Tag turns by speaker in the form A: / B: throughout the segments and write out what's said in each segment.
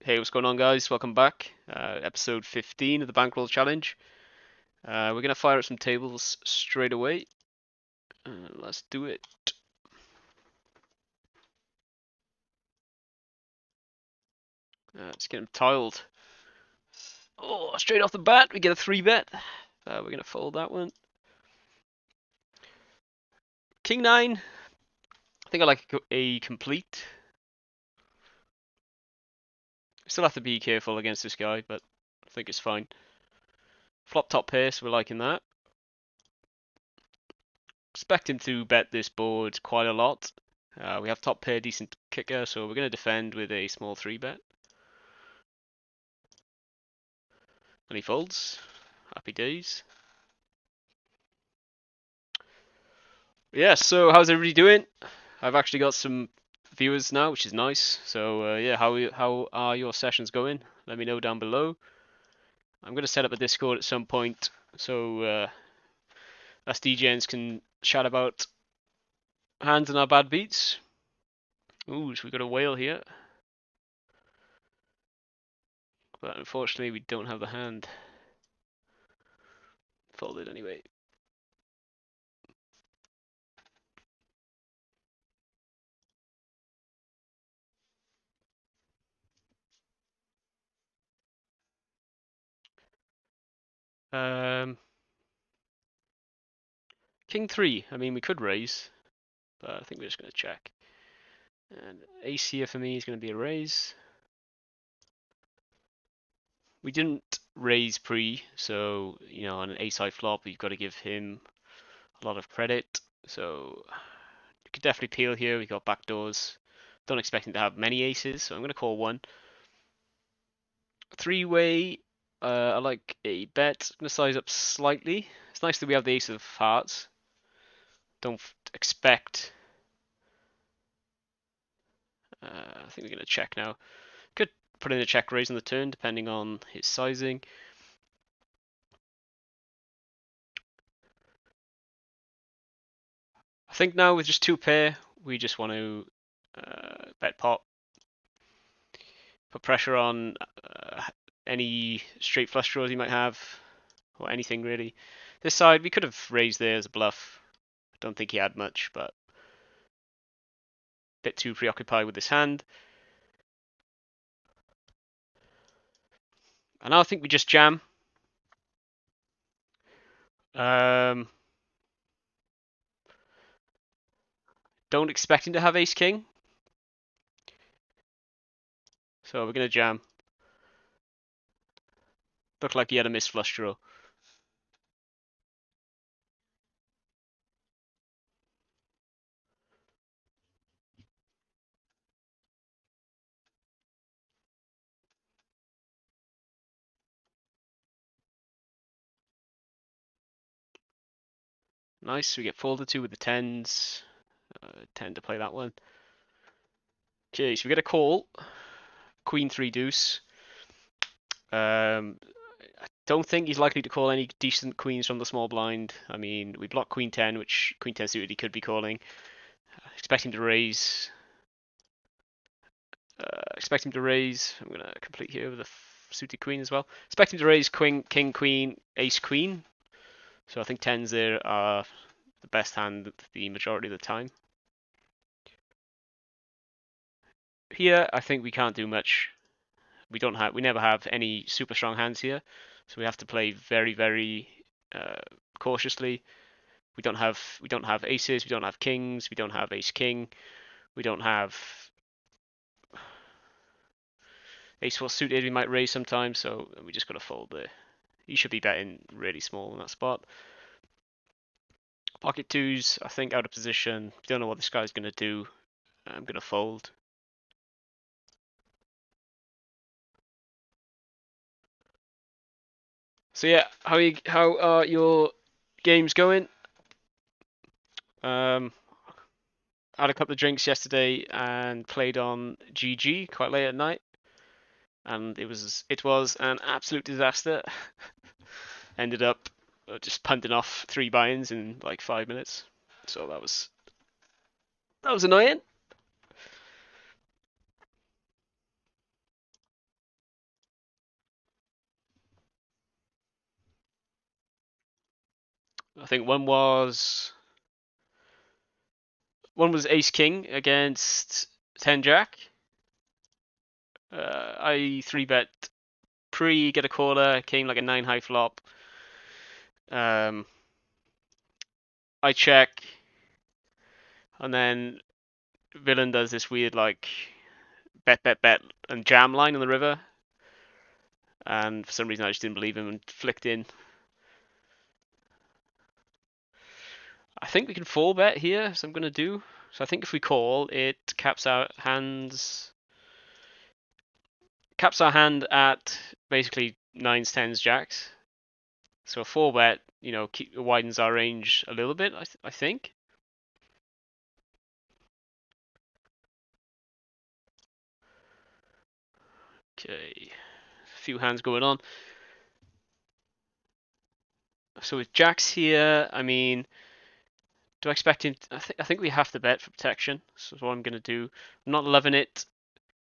A: Hey, what's going on, guys? Welcome back. Episode 15 of the Bankroll Challenge. We're gonna fire up some tables straight away. Let's do it. Let's get them tiled. Oh, straight off the bat, we get a 3-bet. We're gonna fold that one. King 9. I think I like a complete. Still have to be careful against this guy, but I think it's fine. Flop top pair, so we're liking that. Expect him to bet this board quite a lot. We have top pair, decent kicker, so we're gonna defend with a small 3-bet. And he folds. Happy days. Yeah, so how's everybody doing? I've actually got some viewers now, which is nice. So yeah, how are your sessions going? Let me know down below. I'm gonna set up a Discord at some point, so us DJs can chat about hands and our bad beats. Ooh, so we got a whale here, but unfortunately we don't have the hand. Folded anyway. Um, King 3. I mean, we could raise, but I think we're just gonna check. And ace here for me is gonna be a raise. We didn't raise pre, so you know on an ace-high flop we've got to give him a lot of credit. So you could definitely peel here. We got backdoors. Don't expect him to have many aces, so I'm going to call one. Three-way. I like a bet. I'm going to size up slightly. It's nice that we have the ace of hearts. Don't expect. I think we're going to check now. Could put in a check raise on the turn depending on his sizing. I think now with just two pair, we just want to bet pot. Put pressure on any straight flush draws you might have, or anything really. This side, we could have raised there as a bluff. I don't think he had much, but a bit too preoccupied with his hand. And now I think we just jam. Don't expect him to have ace king. So we're going to jam. Looked like he had a missed flush draw. Nice, we get folded to with the tens. Tend to play that one. Okay, so we get a call. Queen 3 deuce. I don't think he's likely to call any decent queens from the small blind. I mean, we block Queen 10, which Queen 10 suited he could be calling. Expect him to raise. Expect him to raise. I'm going to complete here with a suited queen as well. Expect him to raise King, Queen, Ace, Queen. So I think 10s there are the best hand the majority of the time. Here, I think we can't do much. We never have any super strong hands here, so we have to play very, very cautiously. We don't have aces, we don't have kings, we don't have ace king, we don't have ace four suited. We might raise sometimes, so we just got to fold there. You should be betting really small in that spot. Pocket twos, I think out of position. Don't know what this guy's gonna do. I'm gonna fold. So yeah, how are your games going? Had a couple of drinks yesterday and played on GG quite late at night, and it was an absolute disaster. Ended up just punting off 3 buy-ins in like 5 minutes, so that was annoying. I think one was ace king against 10 jack. I 3-bet pre, get a caller, came like a 9 high flop. I check, and then villain does this weird like bet bet bet and jam line on the river, and for some reason I just didn't believe him and flicked in. I think we can 4-bet here, so I'm gonna do. So I think if we call, it caps our hand at basically 9s, 10s, jacks. So a 4-bet, widens our range a little bit, I think. Okay, a few hands going on. So with jacks here, I mean, do I expect him? I think we have to bet for protection. So that's what I'm gonna do. I'm not loving it.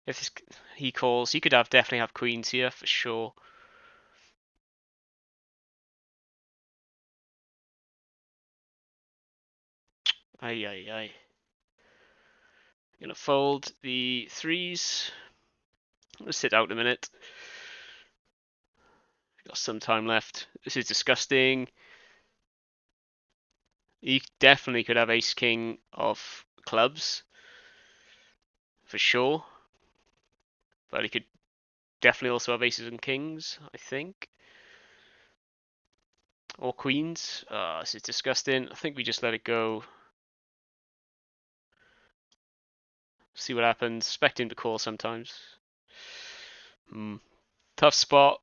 A: If he calls, he could definitely have queens here for sure. Aye, aye, aye. I'm gonna fold the 3s. I'm gonna sit out a minute. Got some time left. This is disgusting. He definitely could have ace king of clubs for sure, but he could definitely also have aces and kings, I think, or queens. This is disgusting. I think we just let it go. See what happens. Expect him to call sometimes. Tough spot,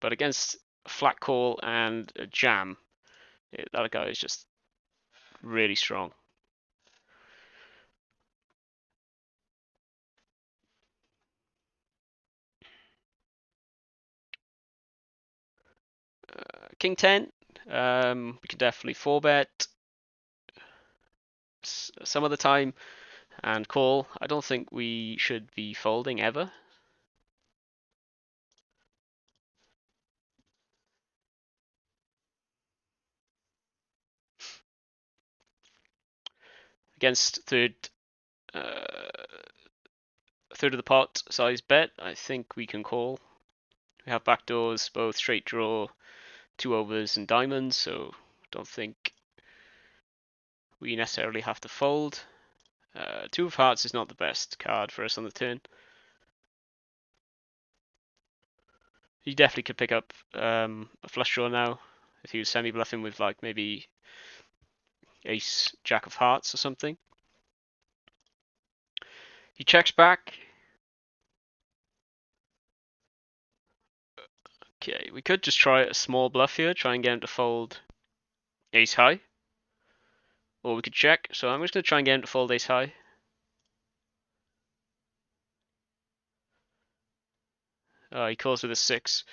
A: but against a flat call and a jam, that guy is just really strong. King 10, we can definitely 4-bet some of the time and call. I don't think we should be folding ever. Against third of the pot size bet, I think we can call. We have backdoors, both straight draw, 2 overs and diamonds, so don't think we necessarily have to fold. 2 of hearts is not the best card for us on the turn. He definitely could pick up a flush draw now if he was semi-bluffing with like maybe ace, jack of hearts or something. He checks back. Okay, we could just try a small bluff here, try and get him to fold ace high. Or we could check, so I'm just going to try and get him to fold ace high. He calls with a 6.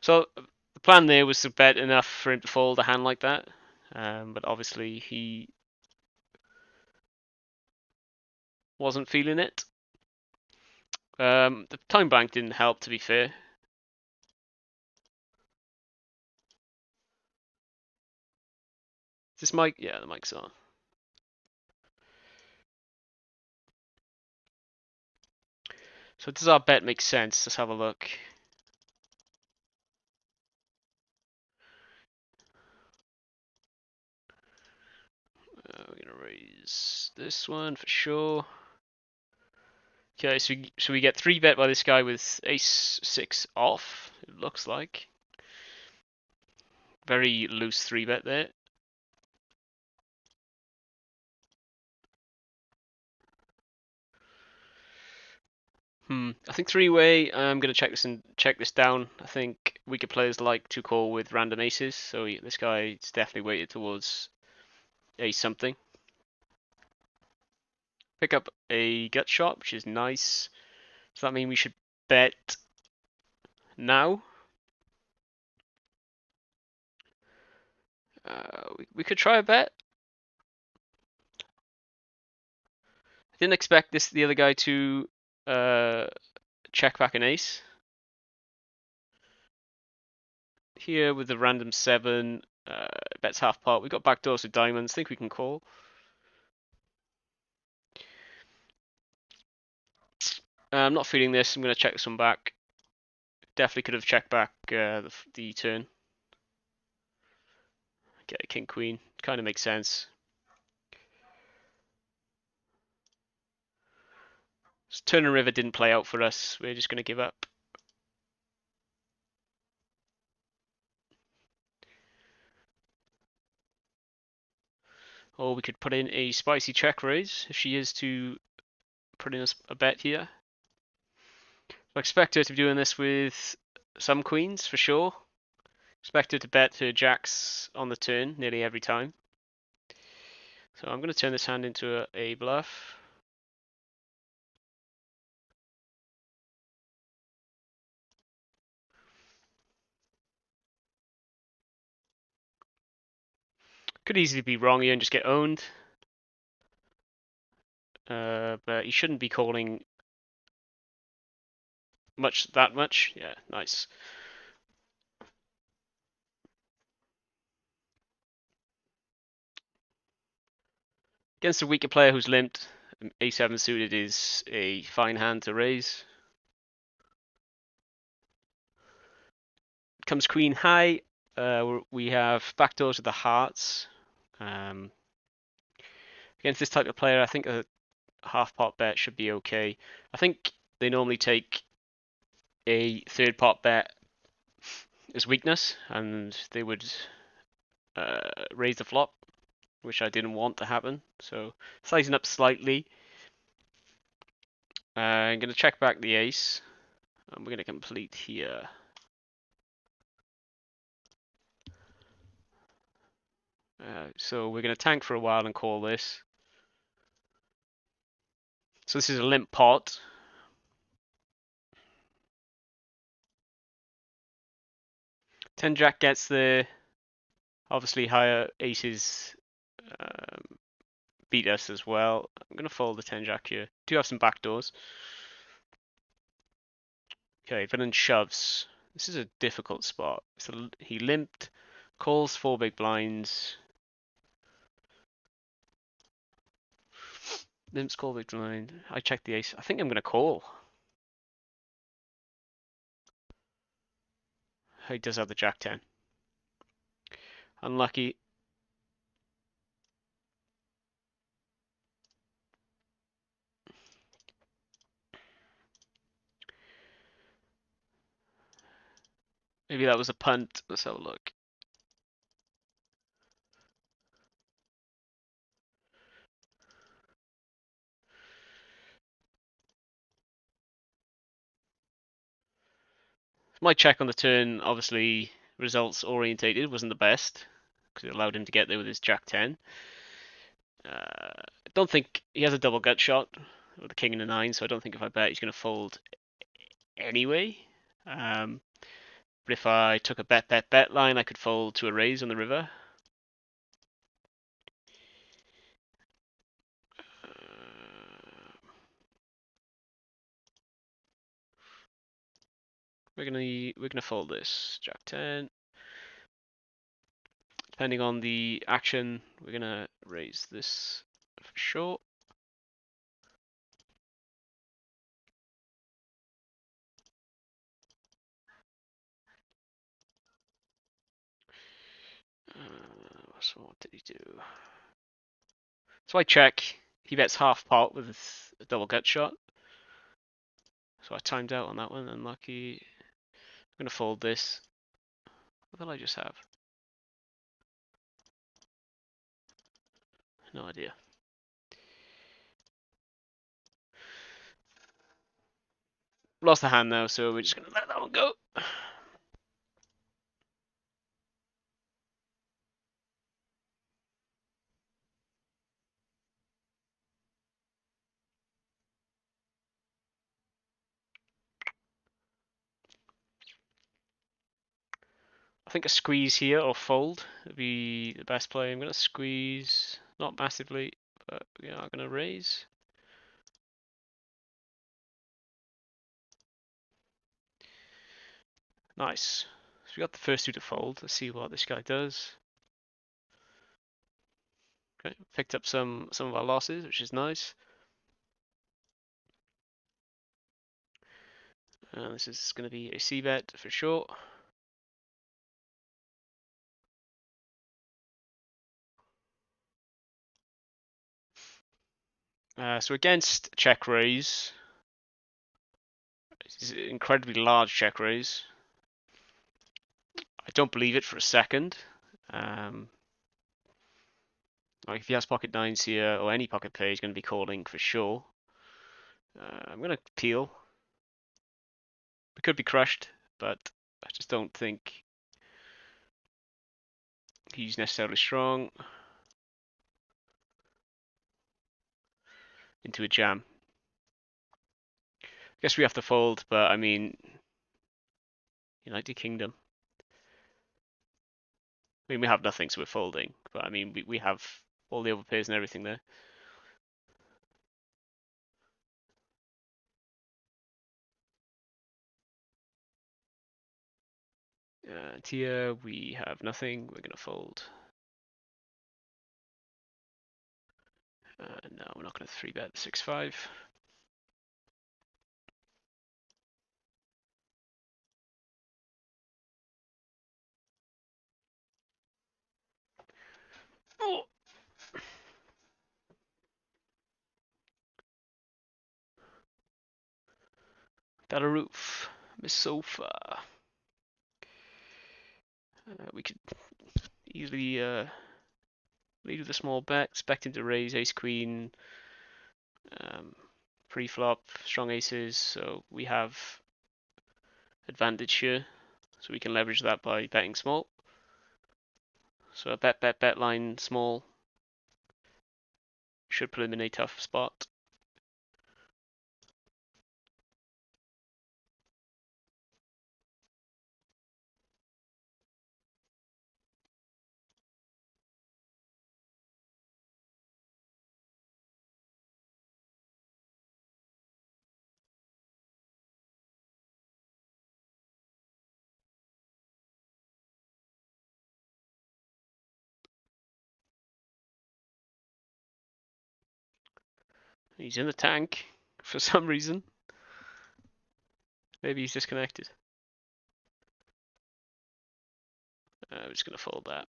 A: So the plan there was to bet enough for him to fold a hand like that. But obviously he wasn't feeling it. The time bank didn't help, to be fair. Is this mic? Yeah, the mic's on. So does our bet make sense? Let's have a look. We're gonna raise this one for sure. Okay, so we get 3-bet by this guy with ace 6 off, it looks like. Very loose 3-bet there. I think 3-way. I'm gonna check this down. I think weaker players like to call with random aces, so this guy is definitely weighted towards ace something. Pick up a gut shot, which is nice. Does that mean we should bet now? We could try a bet. I didn't expect the other guy to check back an ace. here with the random 7. Bets half pot. We've got backdoors with diamonds. Think we can call. I'm not feeling this. I'm going to check this one back. Definitely could have checked back the turn. Get a king queen. Kind of makes sense. So turn and river didn't play out for us. We're just going to give up. Or we could put in a spicy check raise if she is to put in a bet here. I expect her to be doing this with some queens for sure. Expect her to bet her jacks on the turn nearly every time. So I'm going to turn this hand into a bluff. Could easily be wrong here and just get owned. But you shouldn't be calling that much. Yeah, nice. Against a weaker player who's limped, a7 suited is a fine hand to raise. Comes queen high. We have backdoors with the hearts. Against this type of player, I think a half pot bet should be okay. I think they normally take a third pot bet as weakness, and they would raise the flop, which I didn't want to happen. So sizing up slightly. I'm going to check back the ace, and we're going to complete here. So we're going to tank for a while and call this. So this is a limp pot. Ten jack gets there. Obviously higher aces beat us as well. I'm going to fold the 10 jack here. Do have some backdoors. Okay, villain shoves. This is a difficult spot. So he limped, calls 4 big blinds. Limps, call big blind. I check the ace. I think I'm going to call. He does have the jack 10. Unlucky. Maybe that was a punt. Let's have a look. My check on the turn, obviously results orientated, wasn't the best because it allowed him to get there with his jack 10. I don't think he has a double gut shot with the king and the 9, so I don't think if I bet he's going to fold anyway. But if I took a bet line, I could fold to a raise on the river. We're gonna fold this jack 10. Depending on the action, we're gonna raise this for sure. So what did he do? So I check. He bets half pot with a double gut shot. So I timed out on that one. Unlucky. I'm gonna fold this. What did I just have? No idea. Lost the hand now, so we're just gonna let that one go. I think a squeeze here or fold would be the best play. I'm gonna squeeze, not massively, but we are gonna raise. Nice. So we got the first two to fold. Let's see what this guy does. Okay, picked up some of our losses, which is nice. This is going to be a C bet for sure. So against check raise, it's an incredibly large check raise. I don't believe it for a second. Like if he has pocket nines here or any pocket pair, he's going to be calling for sure. I'm going to peel. We could be crushed, but I just don't think he's necessarily strong. Into a jam. Guess we have to fold, but I mean, United Kingdom. I mean, we have nothing, so we're folding. But I mean, we have all the other pairs and everything there. Here we have nothing. We're gonna fold. No, we're not gonna 3-bet 6-5. Oh. Belarus, Miss Sofa. We could easily lead with a small bet, expect him to raise ace queen, pre-flop, strong aces, so we have advantage here, so we can leverage that by betting small. So a bet line small should put him in a tough spot. He's in the tank for some reason. Maybe he's disconnected. We're just going to fold that.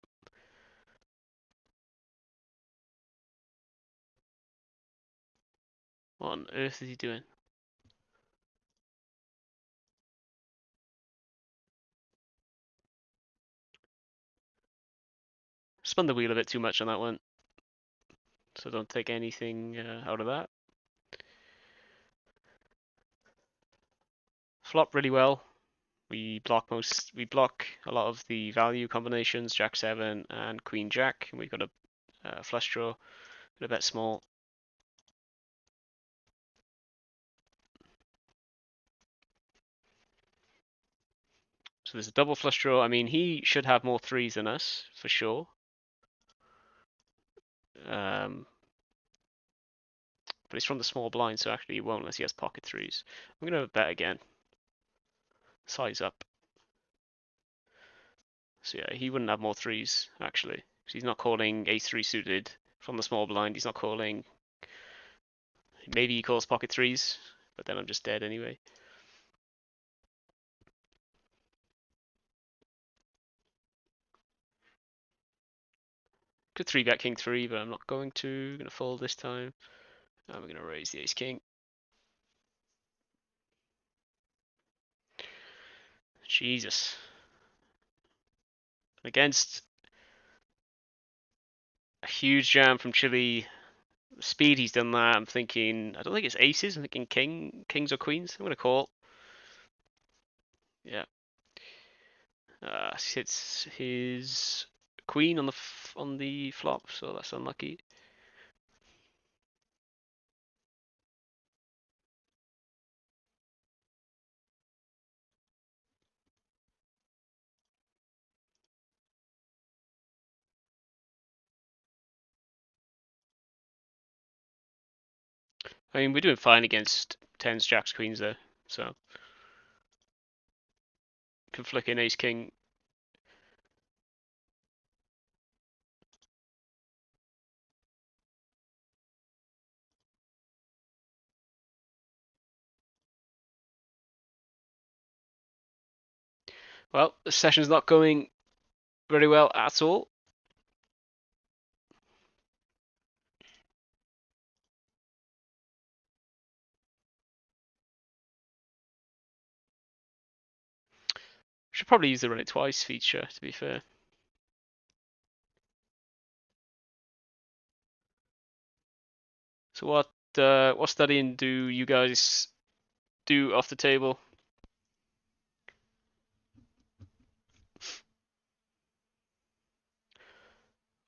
A: What on earth is he doing? Spun the wheel a bit too much on that one. So don't take anything out of that. Flop really well. We block a lot of the value combinations, Jack 7 and Queen Jack. And we've got a flush draw, a bet small. So there's a double flush draw. I mean, he should have more threes than us, for sure. But he's from the small blind, so actually he won't unless he has pocket threes. I'm going to bet again. Size up. So yeah, he wouldn't have more threes, actually. Because he's not calling ace-3 suited from the small blind. He's not calling... Maybe he calls pocket threes, but then I'm just dead anyway. Could 3-bet king 3, but I'm not going to. I'm going to fold this time. And we're going to raise the ace king. Jesus. Against a huge jam from Chile, the speed he's done that, I'm thinking, I don't think it's aces, I'm thinking kings or queens. I'm going to call. Yeah. Hits his queen on the flop, so that's unlucky. I mean, we're doing fine against tens, jacks, queens though, so can flick in ace king Well, the session's not going very well at all. Should probably use the run it twice feature, to be fair. So what studying do you guys do off the table?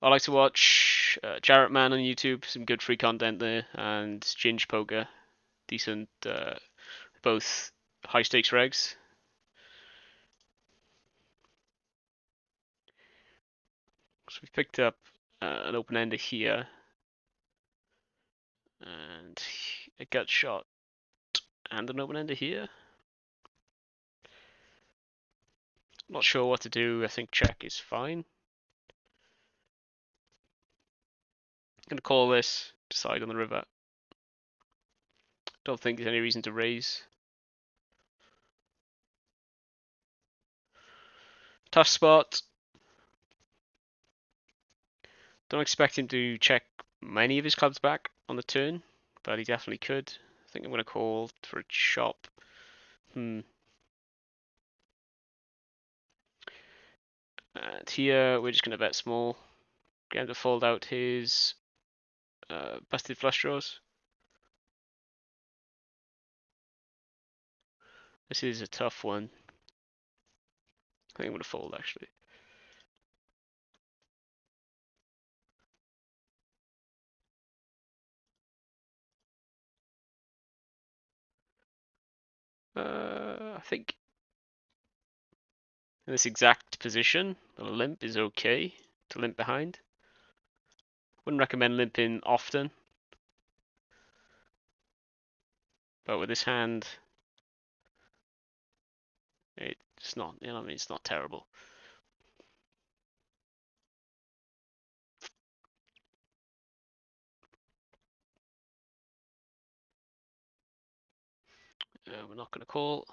A: I like to watch Jarrett Man on YouTube, some good free content there, and Ginge Poker, decent, both high stakes regs. So we picked up an open ender here, and a gut shot, and an open ender here. Not sure what to do. I think check is fine. Gonna call this, decide on the river. Don't think there's any reason to raise. Tough spot. Don't expect him to check many of his clubs back on the turn, but he definitely could. I think I'm gonna call for a chop. And here we're just gonna bet small. Get him to fold out his busted flush draws. This is a tough one. I think I'm gonna fold actually. I think in this exact position, a limp is okay to limp behind. Wouldn't recommend limping often, but with this hand, it's not. You know, what I mean, it's not terrible. We're not gonna call.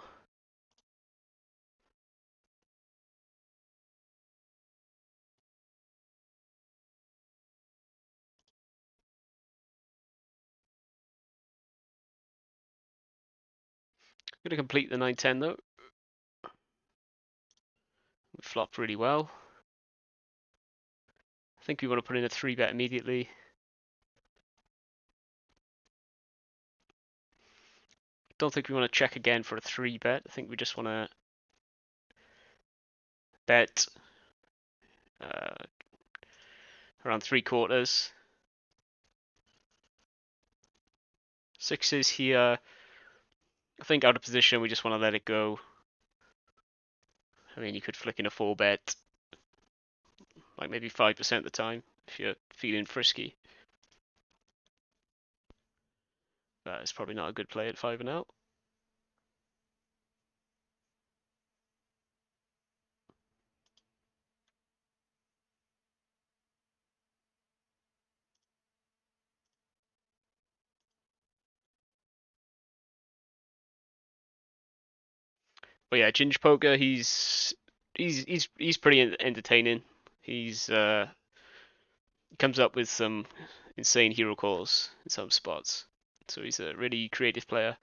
A: Gonna complete the 9-10 though. We flopped really well. I think we want to put in a 3-bet immediately. Don't think we want to check again for a 3-bet. I think we just want to bet uh, around 3/4. Sixes here. I think out of position, we just want to let it go. I mean, you could flick in a 4-bet, like maybe 5% of the time if you're feeling frisky. But it's probably not a good play at 5 and out. But yeah, Ginge Poker, he's pretty entertaining. He's comes up with some insane hero calls in some spots. So he's a really creative player.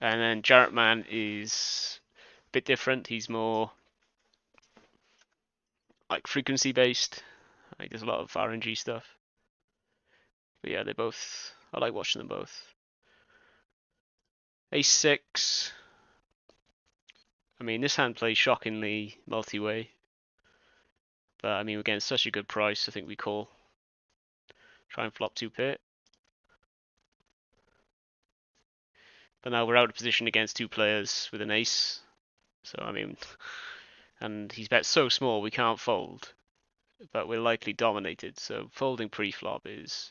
A: And then Jarrett Man is a bit different. He's more like frequency based. Like there's a lot of RNG stuff. But yeah, I like watching them both. Ace 6. I mean, this hand plays shockingly multi-way. But I mean, we're getting such a good price. I think we call. Try and flop 2-pit. But now we're out of position against 2 players with an ace. So I mean, and he's bet so small we can't fold. But we're likely dominated. So folding pre-flop is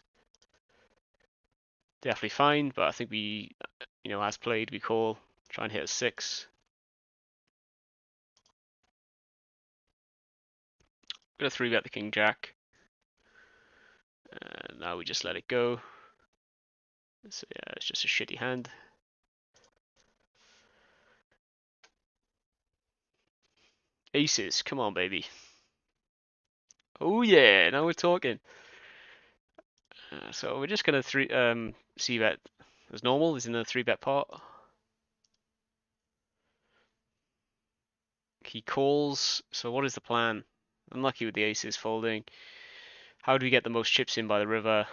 A: definitely fine. But I think we, as played, we call. Try and hit a 6. We're gonna 3-bet the king jack. Now we just let it go. So yeah, it's just a shitty hand. Aces, come on, baby. Oh yeah, now we're talking. So we're just gonna C bet as normal. Is in the 3-bet pot. He calls. So what is the plan? Unlucky with the aces folding. How do we get the most chips in by the river?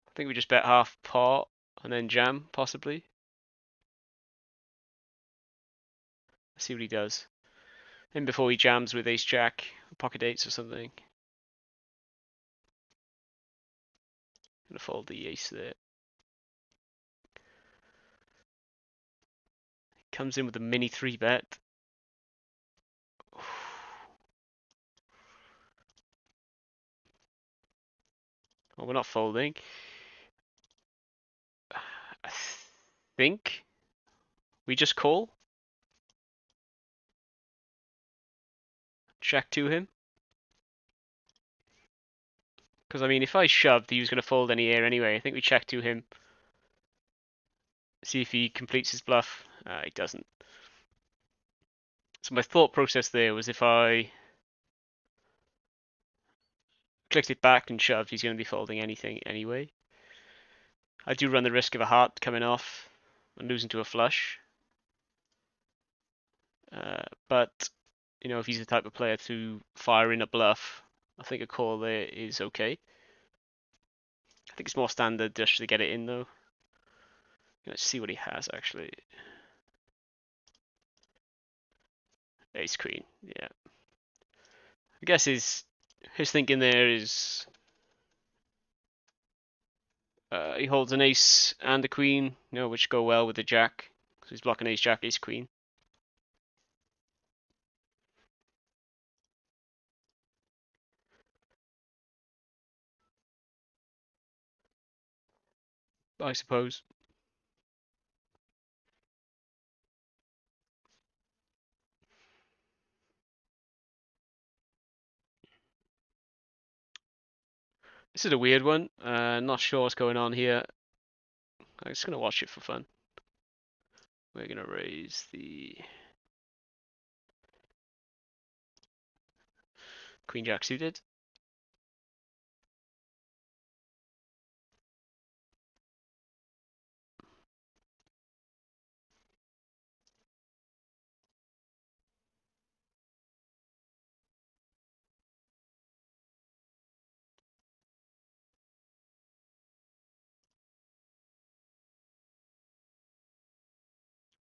A: I think we just bet half pot and then jam, possibly. Let's see what he does. Then before he jams with ace jack, pocket eights or something. Gonna fold the ace there. Comes in with a mini 3-bet. Well, we're not folding. I think we just call. Check to him. Because, I mean, if I shoved, he was going to fold any air anyway. I think we check to him. See if he completes his bluff. He doesn't. So my thought process there was if I clicked it back and shoved, he's going to be folding anything anyway. I do run the risk of a heart coming off and losing to a flush. But, you know, if he's the type of player to fire in a bluff, I think a call there is okay. I think it's more standard just to get it in, though. Let's see what he has, actually. Ace queen, yeah. I guess his thinking there is he holds an ace and a queen, you know, which go well with the jack. So he's blocking ace jack, ace queen. I suppose. This is a weird one. Not sure what's going on here. I'm just gonna watch it for fun. We're gonna raise the queen jack suited.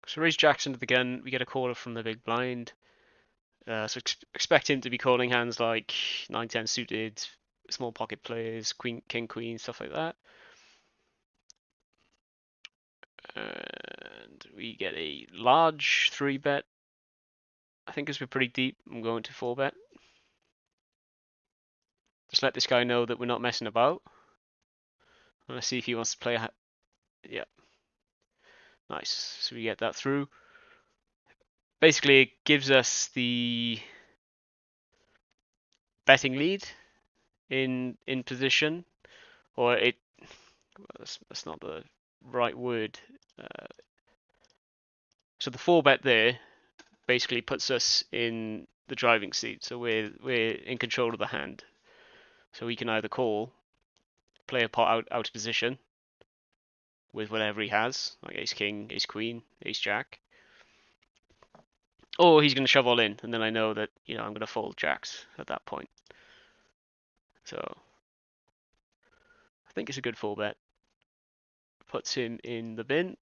A: So raise jacks into the gun. We get a caller from the big blind. So expect him to be calling hands like 9-10 suited, small pocket players, queen, king, queen, stuff like that. And we get a large 3-bet. I think as we're pretty deep, I'm going to 4-bet. Just let this guy know that we're not messing about. Let's see if he wants to play. Yeah, nice. So we get that through. Basically, it gives us the betting lead in position, or it. Well, that's not the right word. So the 4-bet there basically puts us in the driving seat. So we're in control of the hand. So we can either call, play a pot out of position with whatever he has, like ace king, ace queen, ace jack, or he's going to shove all in, and then I know that, you know, I'm going to fold jacks at that point. So I think it's a good 4-bet. Puts him in the bin.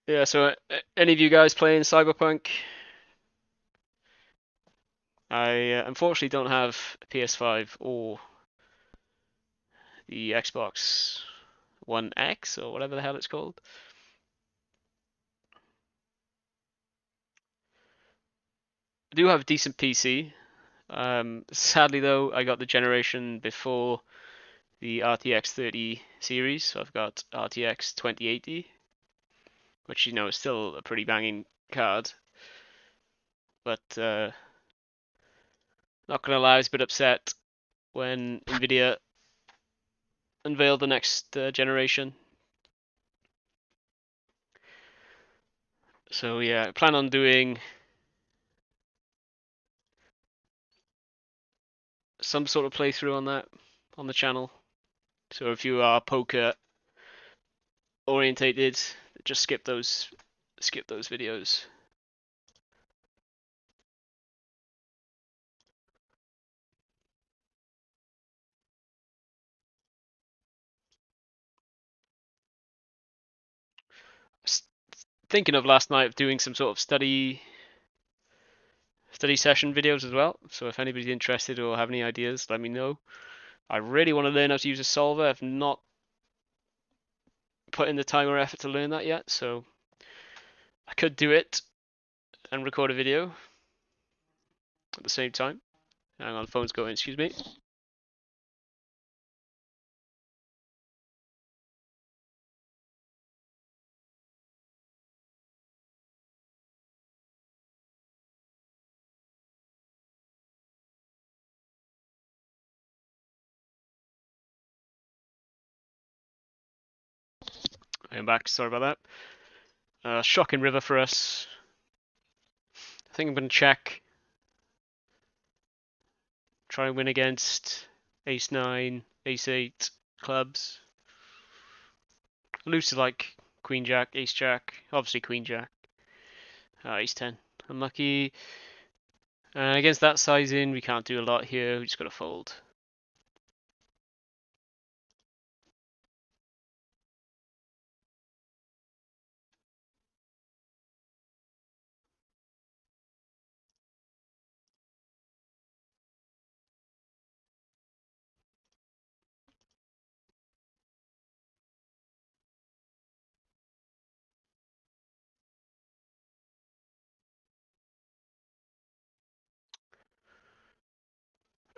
A: Yeah, so any of you guys playing Cyberpunk? I unfortunately don't have a PS5 or the Xbox One X or whatever the hell it's called. I do have a decent PC. Sadly though, I got the generation before the RTX 30 series, so I've got RTX 2080, which is still a pretty banging card. But not gonna lie, I was a bit upset when Nvidia unveiled the next generation. So yeah, I plan on doing some sort of playthrough on that on the channel. So if you are poker orientated, just skip those videos. Thinking of last night of doing some sort of study session videos as well. So if anybody's interested or have any ideas, let me know. I really want to learn how to use a solver. I've not put in the time or effort to learn that yet, so I could do it and record a video at the same time. Hang on, phone's going, excuse me. I am back, sorry about that. Shocking river for us. I think I'm going to check. Try and win against ace 9, ace 8 clubs. Lose to like queen jack, ace jack, obviously queen jack. Ace 10. Unlucky. Against that sizing, we can't do a lot here. We just got to fold.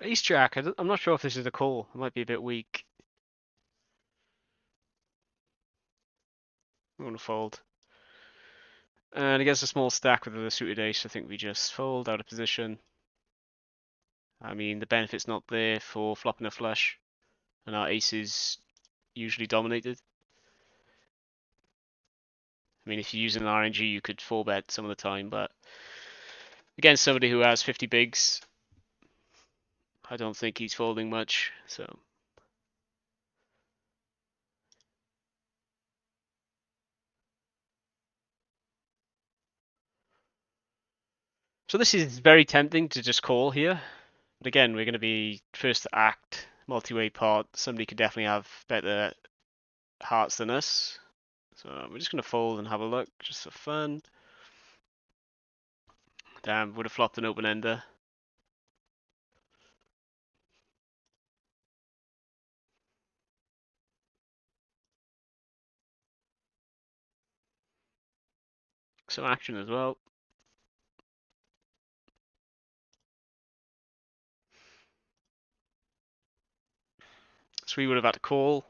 A: Ace jack. I'm not sure if this is a call. It might be a bit weak. I'm going to fold. And against a small stack with a suited ace, I think we just fold out of position. I mean, the benefit's not there for flopping a flush, and our ace is usually dominated. I mean, if you're using an RNG, you could 4-bet some of the time, but against somebody who has 50 bigs, I don't think he's folding much, so. So this is very tempting to just call here. But again, we're going to be first to act, multi-way pot. Somebody could definitely have better hearts than us. So we're just going to fold and have a look, just for fun. Damn, would have flopped an open ender. Some action as well. So we would have had to call.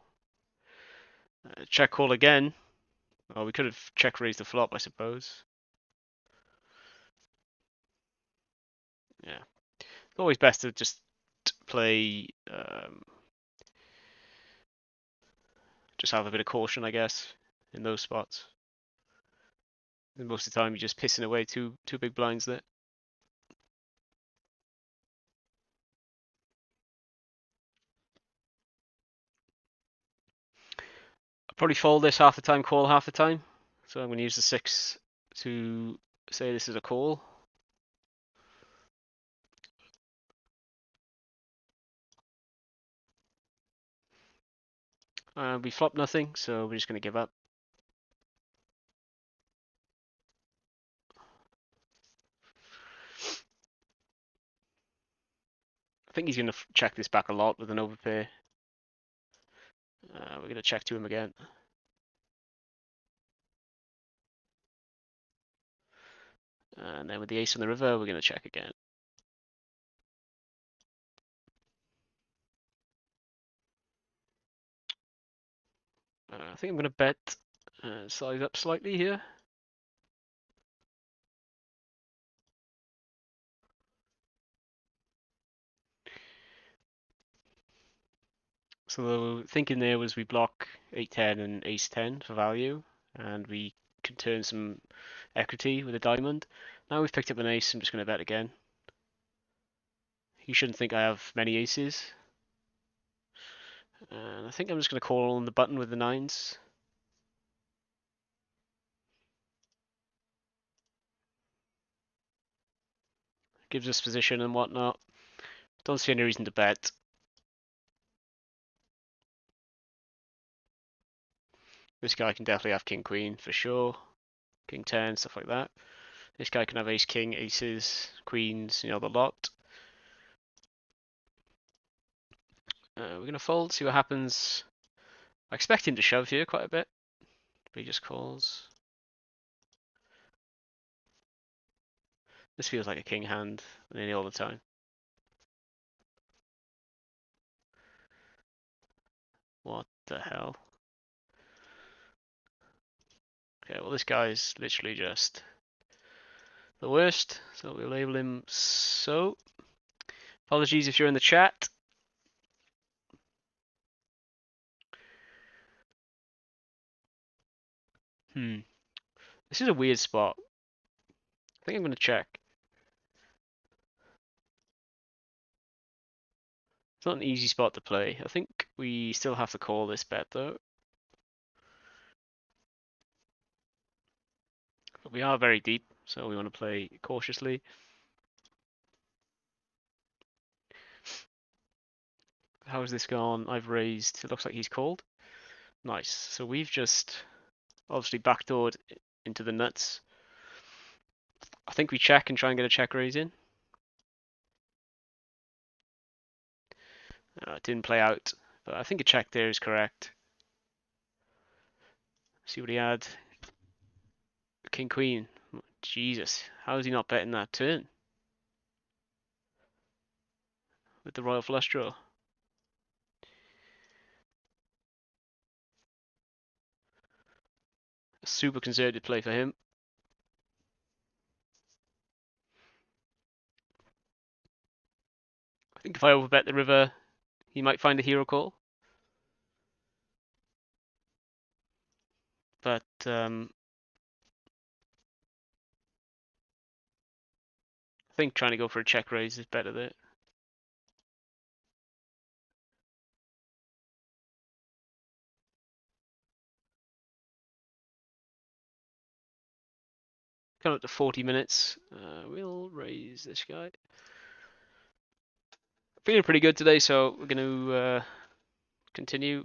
A: Check call again. Or we could have check raised the flop, I suppose. Yeah. It's always best to just play, just have a bit of caution, I guess, in those spots. And most of the time, you're just pissing away two big blinds there. I'll probably fold this half the time, call half the time. So I'm going to use the 6 to say this is a call. We flop nothing, so we're just going to give up. I think he's going to check this back a lot with an overpair. We're going to check to him again. And then with the ace on the river, we're going to check again. I think I'm going to bet size up slightly here. So the thinking there was we block 8-10 and ace-10 for value, and we can turn some equity with a diamond. Now we've picked up an ace, I'm just going to bet again. You shouldn't think I have many aces. And I think I'm just going to call on the button with the nines. Gives us position and whatnot. Don't see any reason to bet. This guy can definitely have king queen for sure. King 10, stuff like that. This guy can have ace king, aces, queens, the lot. We're going to fold, see what happens. I expect him to shove here quite a bit, but he just calls. This feels like a king hand nearly all the time. What the hell? Okay, well this guy's literally just the worst, so we'll label him so. Apologies if you're in the chat. This is a weird spot. I think I'm going to check. It's not an easy spot to play. I think we still have to call this bet though. But we are very deep, so we want to play cautiously. How's this gone? I've raised. It looks like he's called. Nice. So we've just obviously backdoored into the nuts. I think we check and try and get a check raise in. It didn't play out, but I think a check there is correct. See what he had. King Queen. Jesus, how is he not betting that turn? With the royal flush draw. A super conservative play for him. I think if I overbet the river, he might find a hero call. But I think trying to go for a check raise is better there. Come up to 40 minutes. We'll raise this guy. Feeling pretty good today, so we're going to continue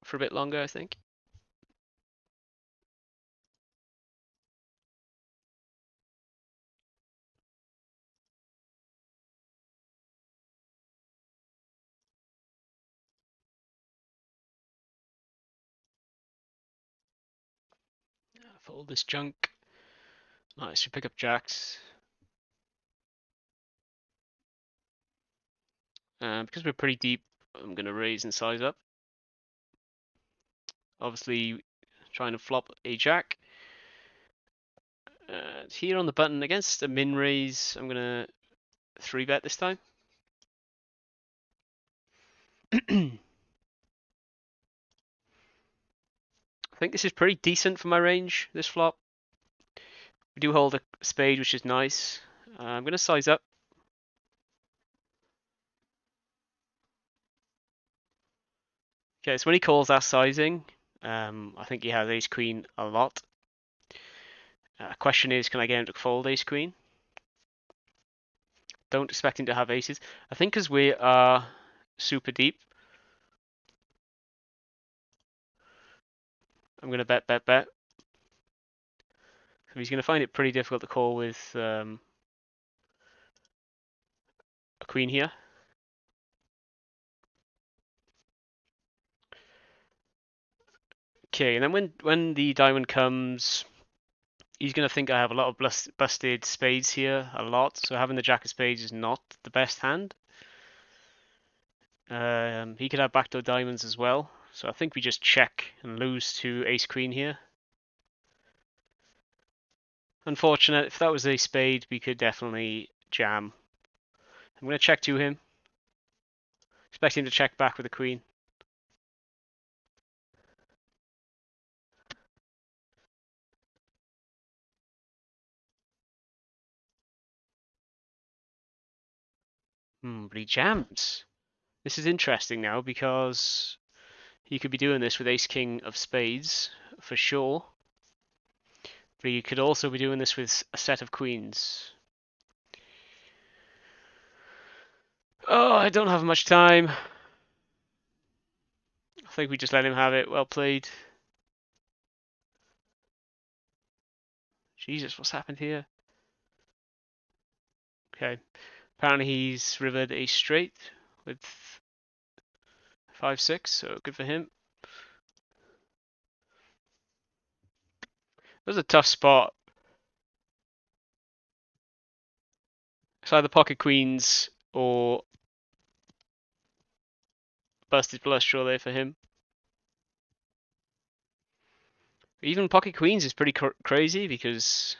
A: for a bit longer, I think. Fold this junk. Nice, we pick up jacks. Because we're pretty deep, I'm going to raise and size up. Obviously, trying to flop a jack. Here on the button against a min raise, I'm going to 3-bet this time. I think this is pretty decent for my range, this flop. We do hold a spade, which is nice. I'm going to size up. Okay, so when he calls that sizing, I think he has ace queen a lot. Question is, can I get him to fold ace queen? Don't expect him to have aces. I think because we are super deep, I'm going to bet, bet, bet. So he's going to find it pretty difficult to call with a queen here. Okay, and then when the diamond comes, he's going to think I have a lot of busted spades here, a lot. So having the jack of spades is not the best hand. He could have backdoor diamonds as well. So I think we just check and lose to ace queen here. Unfortunate. If that was a spade, we could definitely jam. I'm going to check to him. Expect him to check back with the queen. But he jams. This is interesting now because he could be doing this with ace king of spades for sure. But he could also be doing this with a set of queens. Oh, I don't have much time. I think we just let him have it. Well played. Jesus, what's happened here? Okay. Apparently he's rivered a straight with 5-6, so good for him. That was a tough spot. It's either pocket queens or busted flush draw there for him. Even pocket queens is pretty crazy because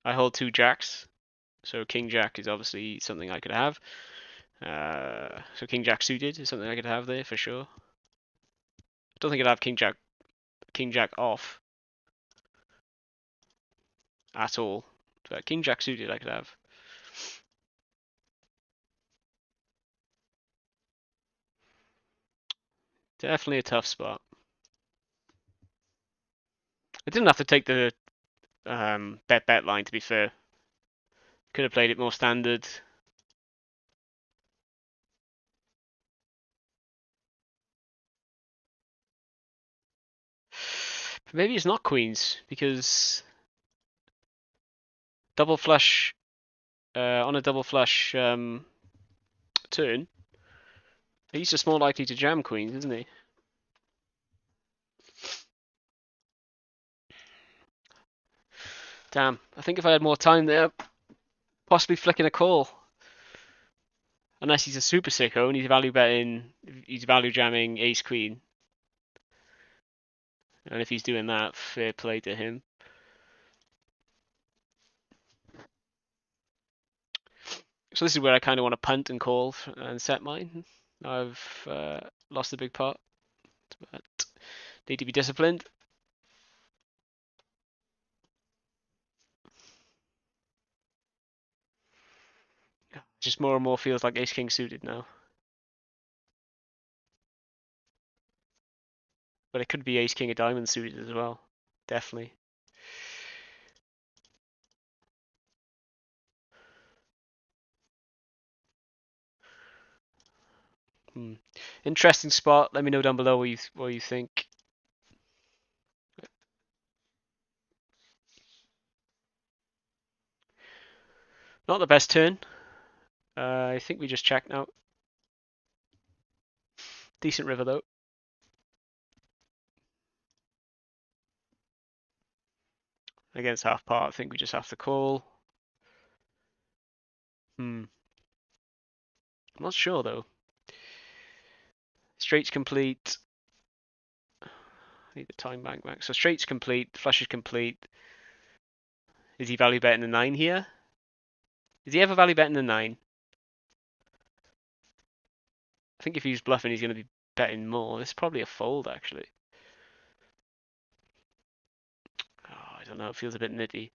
A: I hold 2 jacks. So king jack is obviously something I could have. So king jack suited is something I could have there for sure. I don't think I'd have king jack off at all. But king jack suited I could have. Definitely a tough spot. I didn't have to take the bet line, to be fair. Could have played it more standard. But maybe it's not queens because double flush on a double flush turn, he's just more likely to jam queens, isn't he? Damn, I think if I had more time there, possibly flicking a call. Unless he's a super sicko and he's value jamming ace queen. And if he's doing that, fair play to him. So this is where I kind of want to punt and call and set mine. I've lost a big pot, but need to be disciplined. Just more and more feels like ace king suited now. But it could be ace king of diamonds suited as well. Definitely. Interesting spot. Let me know down below what you think. Not the best turn. I think we just check now. Decent river though. Against half pot, I think we just have to call. I'm not sure though. Straight's complete. I need the time bank back. So straight's complete, flush is complete. Is he value betting the 9 here? Is he ever value betting the 9? I think if he's bluffing, he's going to be betting more. This is probably a fold actually. Oh, I don't know. It feels a bit nitty.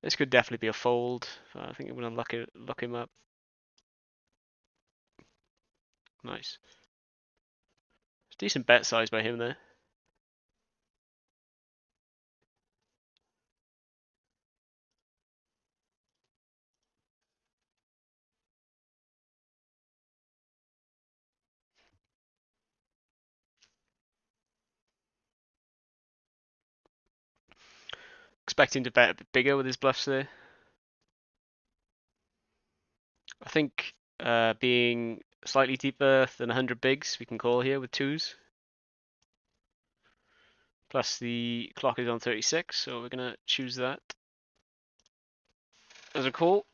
A: This could definitely be a fold. I think I'm going to lock him up. Nice. It's decent bet size by him there. Expecting to bet a bit bigger with his bluffs there. I think being slightly deeper than 100 bigs, we can call here with 2s. Plus the clock is on 36, so we're gonna choose that as a call.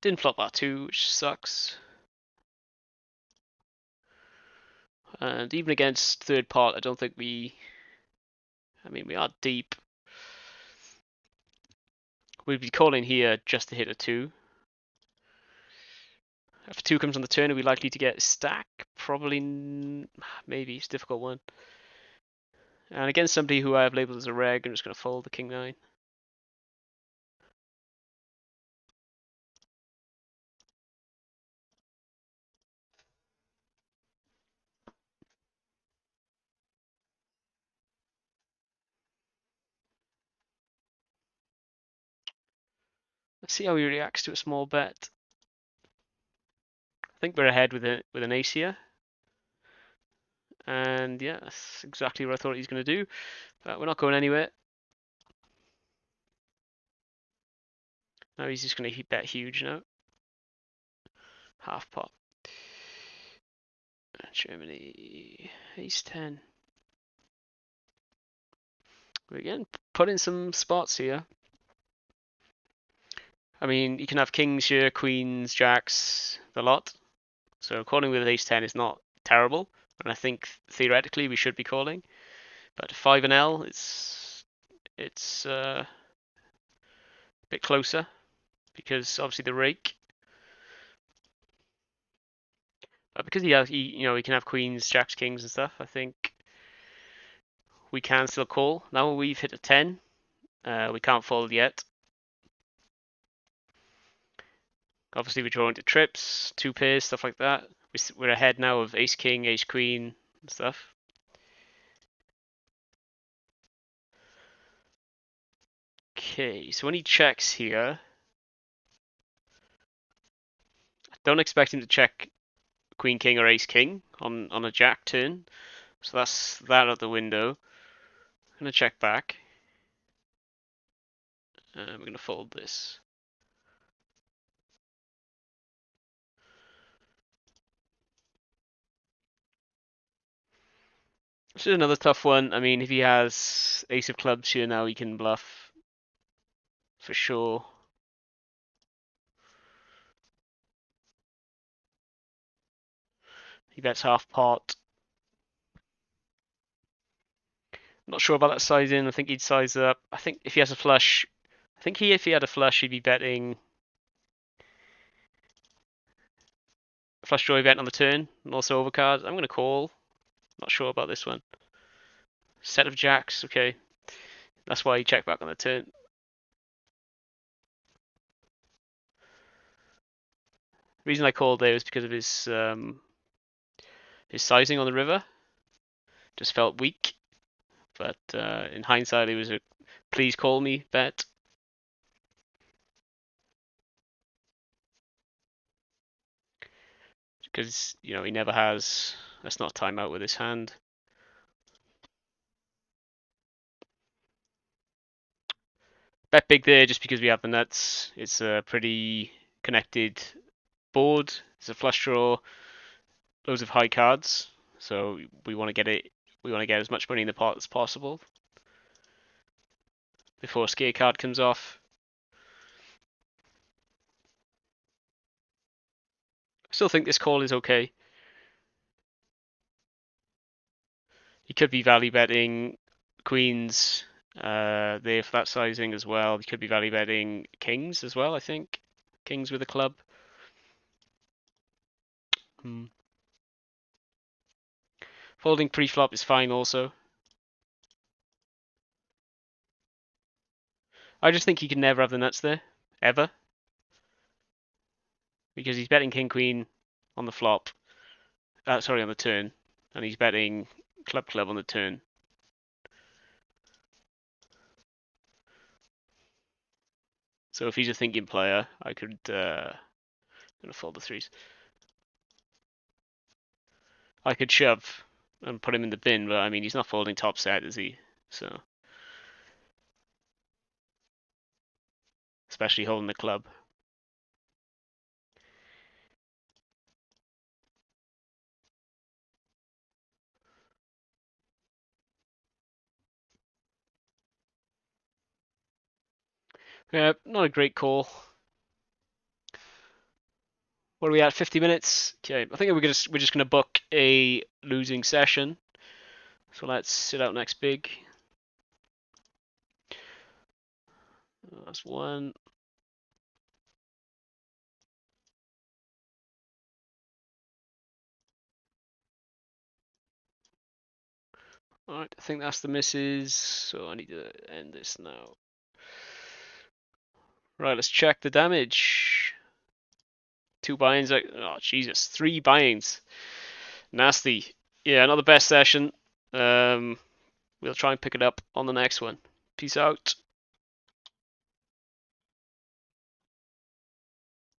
A: Didn't flop R2, which sucks. And even against third part, I don't think we... I mean, we are deep. We'd be calling here just to hit a 2. If a 2 comes on the turn, are we likely to get a stack? Probably, maybe. It's a difficult one. And against somebody who I have labeled as a reg, I'm just going to fold the king 9. Let's see how he reacts to a small bet. I think we're ahead with an ace here. And yeah, that's exactly what I thought he was going to do. But we're not going anywhere. Now he's just going to bet huge now. Half pot. Germany, ace 10. We again put in some spots here. I mean, you can have kings here, queens, jacks, the lot. So calling with ace 10 is not terrible. And I think theoretically we should be calling. But 5 and L, it's a bit closer because obviously the rake. But because he can have queens, jacks, kings, and stuff. I think we can still call. Now we've hit a 10. We can't fold yet. Obviously we're drawing to trips, 2 pairs, stuff like that. We're ahead now of ace king, ace queen, and stuff. Okay, so when he checks here, I don't expect him to check queen king or ace king on a jack turn. So that's that out the window. I'm gonna check back. We're gonna fold this. This is another tough one. I mean, if he has ace of clubs here now, he can bluff for sure. He bets half pot. Not sure about that sizing. I think he'd size up. I think if he has a flush, if he had a flush, he'd be betting flush draw event on the turn and also overcard. I'm going to call. Not sure about this one. Set of jacks. Okay, that's why he checked back on the turn. The reason I called there was because of his sizing on the river. Just felt weak, but in hindsight, it was a please call me bet. Because he never has. That's not timeout with his hand. Bet big there just because we have the nuts. It's a pretty connected board. It's a flush draw, loads of high cards. So we want to get it. We want to get as much money in the pot as possible before a scare card comes off. I still think this call is okay. He could be value betting queens there for that sizing as well. He could be value betting kings as well, I think. Kings with a club. Folding pre-flop is fine also. I just think he can never have the nuts there. Ever. Because he's betting king queen on the flop. Sorry, on the turn. And he's betting club club on the turn. So if he's a thinking player, I could gonna fold the threes. I could shove and put him in the bin, but I mean he's not folding top set, is he? So especially holding the club. Yeah, not a great call. What are we at? 50 minutes? Okay, I think we're just gonna book a losing session. So let's sit out next big. That's one. Alright, I think that's the misses. So I need to end this now. Right, let's check the damage. 2 buy-ins. Oh, Jesus. 3 buy-ins. Nasty. Yeah, not the best session. We'll try and pick it up on the next one. Peace out.